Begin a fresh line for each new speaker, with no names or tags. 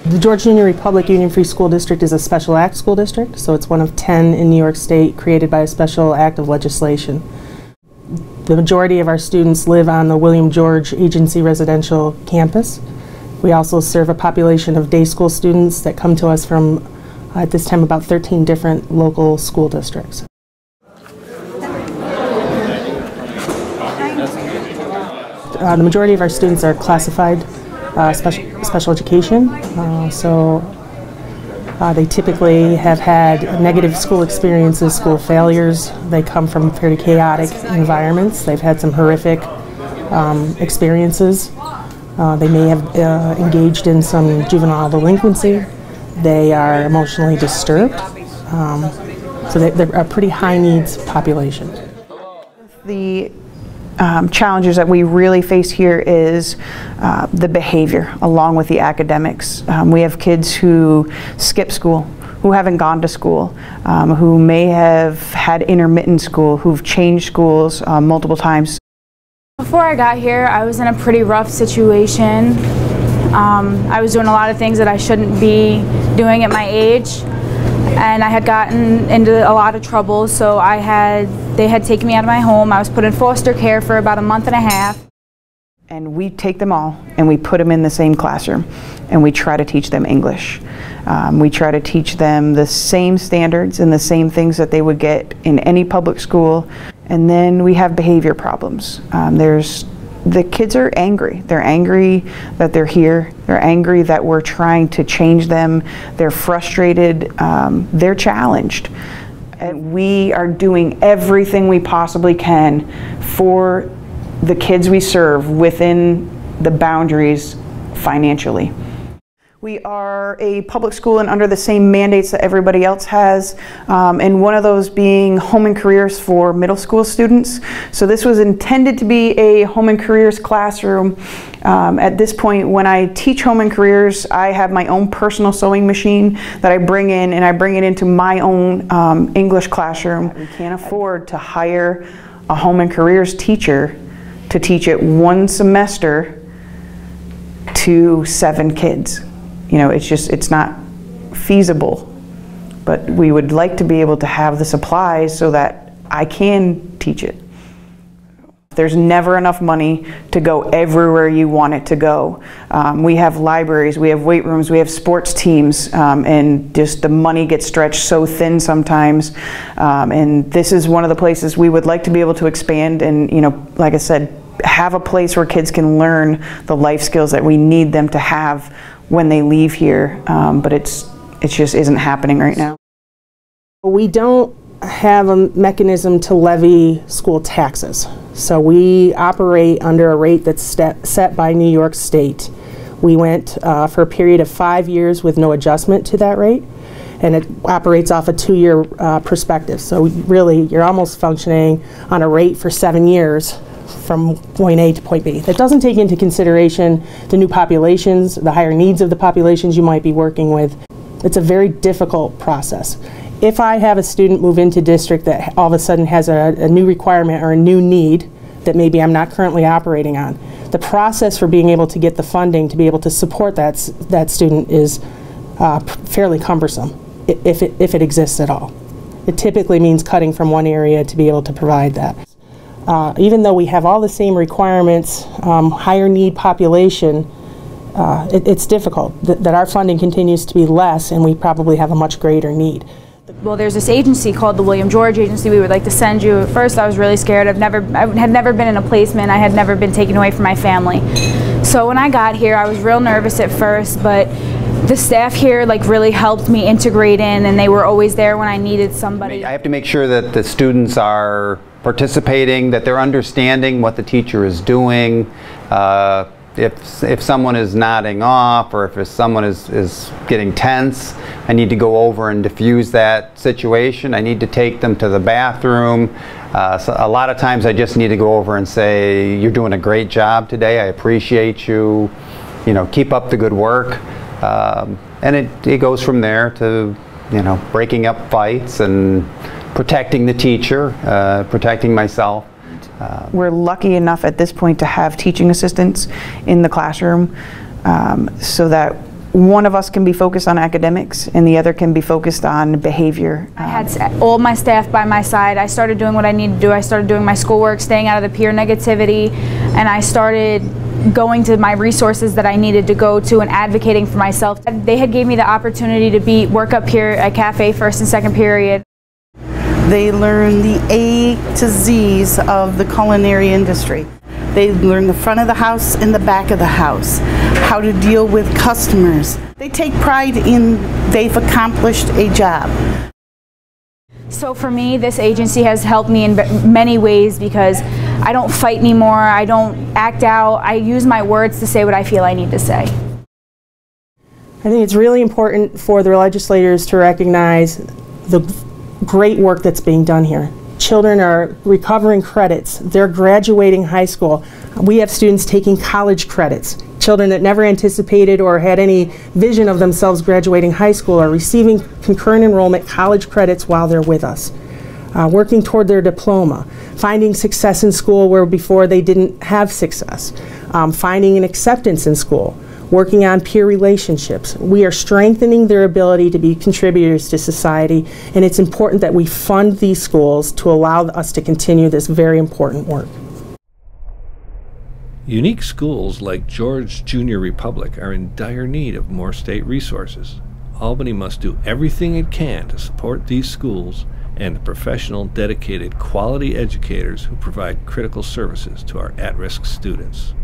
The Georgia Union Republic Union Free School District is a special act school district, so it's one of 10 in New York State created by a special act of legislation. The majority of our students live on the William George Agency residential campus. We also serve a population of day school students that come to us from, at this time, about 13 different local school districts. The majority of our students are classified special education, they typically have had negative school experiences, school failures. They come from fairly chaotic environments. They've had some horrific experiences. They may have engaged in some juvenile delinquency. They are emotionally disturbed. So they're a pretty high needs population.
The challenges that we really face here is the behavior along with the academics. We have kids who skip school, who haven't gone to school, who may have had intermittent school, who've changed schools multiple times.
Before I got here, I was in a pretty rough situation. I was doing a lot of things that I shouldn't be doing at my age, and I had gotten into a lot of trouble, so they had taken me out of my home. I was put in foster care for about a month and a half.
And we take them all and we put them in the same classroom and we try to teach them English. We try to teach them the same standards and the same things that they would get in any public school. And then we have behavior problems. The kids are angry. They're angry that they're here. They're angry that we're trying to change them. They're frustrated. They're challenged. And we are doing everything we possibly can for the kids we serve within the boundaries financially. We are a public school and under the same mandates that everybody else has, and one of those being home and careers for middle school students. So this was intended to be a home and careers classroom. At this point, when I teach home and careers, I have my own personal sewing machine that I bring in, and I bring it into my own English classroom. We can't afford to hire a home and careers teacher to teach it one semester to 7 kids. You know, it's not feasible, but we would like to be able to have the supplies so that I can teach it. There's never enough money to go everywhere you want it to go. We have libraries, we have weight rooms, we have sports teams, and just the money gets stretched so thin sometimes. And this is one of the places we would like to be able to expand and, you know, like I said, have a place where kids can learn the life skills that we need them to have when they leave here, but it just isn't happening right now.
We don't have a mechanism to levy school taxes, so we operate under a rate that's set by New York State. We went for a period of 5 years with no adjustment to that rate, and it operates off a 2-year perspective. So really, you're almost functioning on a rate for 7 years from point A to point B. That doesn't take into consideration the new populations, the higher needs of the populations you might be working with. It's a very difficult process. If I have a student move into district that all of a sudden has a new requirement or a new need that maybe I'm not currently operating on, the process for being able to get the funding to be able to support that student is fairly cumbersome, if it exists at all. It typically means cutting from one area to be able to provide that. Even though we have all the same requirements, higher need population, it's difficult that our funding continues to be less and we probably have a much greater need.
Well, there's this agency called the William George Agency we would like to send you. At first I was really scared. I had never been in a placement. I had never been taken away from my family. So when I got here I was real nervous at first, but the staff here really helped me integrate in, and they were always there when I needed somebody.
I have to make sure that the students are participating, that they're understanding what the teacher is doing. If someone is nodding off or if someone is getting tense, I need to go over and diffuse that situation. I need to take them to the bathroom. So a lot of times I just need to go over and say, you're doing a great job today, I appreciate you, keep up the good work. And it goes from there to, breaking up fights and protecting the teacher, protecting myself.
We're lucky enough at this point to have teaching assistants in the classroom so that one of us can be focused on academics and the other can be focused on behavior.
I had all my staff by my side. I started doing what I needed to do. I started doing my schoolwork, staying out of the peer negativity, and I started going to my resources that I needed to go to and advocating for myself. They had gave me the opportunity to work up here at Cafe first and second period.
They learn the A to Z's of the culinary industry. They learn the front of the house and the back of the house, how to deal with customers. They take pride in they've accomplished a job.
So for me, this agency has helped me in many ways because I don't fight anymore, I don't act out, I use my words to say what I feel I need to say.
I think it's really important for the legislators to recognize the great work that's being done here. Children are recovering credits. They're graduating high school. We have students taking college credits. Children that never anticipated or had any vision of themselves graduating high school are receiving concurrent enrollment college credits while they're with us. Working toward their diploma, finding success in school where before they didn't have success, finding an acceptance in school, working on peer relationships. We are strengthening their ability to be contributors to society, and it's important that we fund these schools to allow us to continue this very important work.
Unique schools like George Junior Republic are in dire need of more state resources. Albany must do everything it can to support these schools and the professional, dedicated, quality educators who provide critical services to our at-risk students.